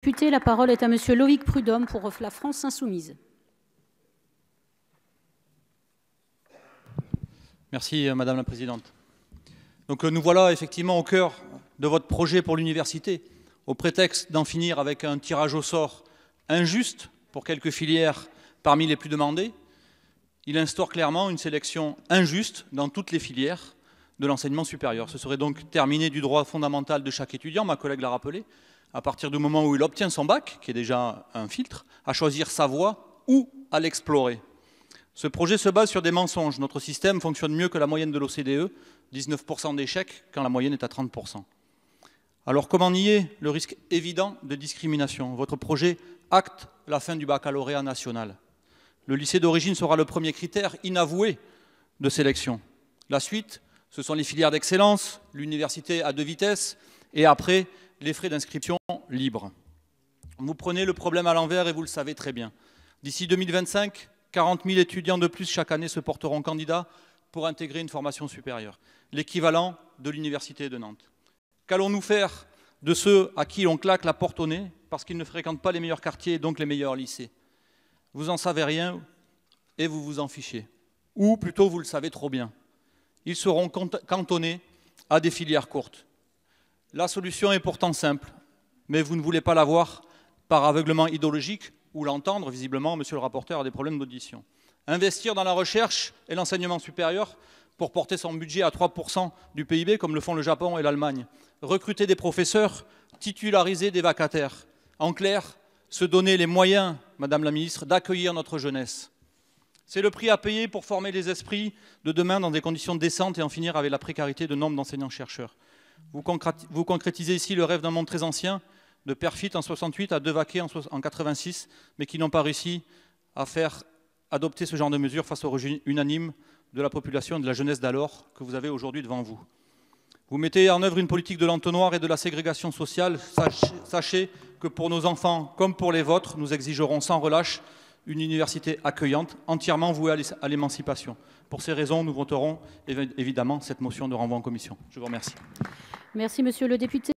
Député, la parole est à Monsieur Loïc Prudhomme pour la France Insoumise. Merci Madame la Présidente. Donc nous voilà effectivement au cœur de votre projet pour l'université, au prétexte d'en finir avec un tirage au sort injuste pour quelques filières parmi les plus demandées. Il instaure clairement une sélection injuste dans toutes les filières de l'enseignement supérieur. Ce serait donc terminé du droit fondamental de chaque étudiant, ma collègue l'a rappelé, à partir du moment où il obtient son bac, qui est déjà un filtre, à choisir sa voie ou à l'explorer. Ce projet se base sur des mensonges. Notre système fonctionne mieux que la moyenne de l'OCDE, 19% d'échecs quand la moyenne est à 30%. Alors comment nier le risque évident de discrimination? Votre projet acte la fin du baccalauréat national. Le lycée d'origine sera le premier critère inavoué de sélection. La suite, ce sont les filières d'excellence, l'université à 2 vitesses et après, les frais d'inscription libres. Vous prenez le problème à l'envers et vous le savez très bien. D'ici 2025, 40 000 étudiants de plus chaque année se porteront candidats pour intégrer une formation supérieure, l'équivalent de l'université de Nantes. Qu'allons-nous faire de ceux à qui on claque la porte au nez parce qu'ils ne fréquentent pas les meilleurs quartiers et donc les meilleurs lycées? Vous n'en savez rien et vous vous en fichez. Ou plutôt vous le savez trop bien. Ils seront cantonnés à des filières courtes. La solution est pourtant simple, mais vous ne voulez pas la voir par aveuglement idéologique ou l'entendre, visiblement, monsieur le rapporteur a des problèmes d'audition. Investir dans la recherche et l'enseignement supérieur pour porter son budget à 3% du PIB, comme le font le Japon et l'Allemagne. Recruter des professeurs, titulariser des vacataires. En clair, se donner les moyens, Madame la Ministre, d'accueillir notre jeunesse. C'est le prix à payer pour former les esprits de demain dans des conditions décentes et en finir avec la précarité de nombre d'enseignants-chercheurs. Vous concrétisez ici le rêve d'un monde très ancien, de Perfit en 68 à Devaquet en 86, mais qui n'ont pas réussi à faire adopter ce genre de mesures face au rejet unanime de la population et de la jeunesse d'alors que vous avez aujourd'hui devant vous. Vous mettez en œuvre une politique de l'entonnoir et de la ségrégation sociale. Sachez que pour nos enfants comme pour les vôtres, nous exigerons sans relâche une université accueillante, entièrement vouée à l'émancipation. Pour ces raisons, nous voterons évidemment cette motion de renvoi en commission. Je vous remercie. Merci, monsieur le député.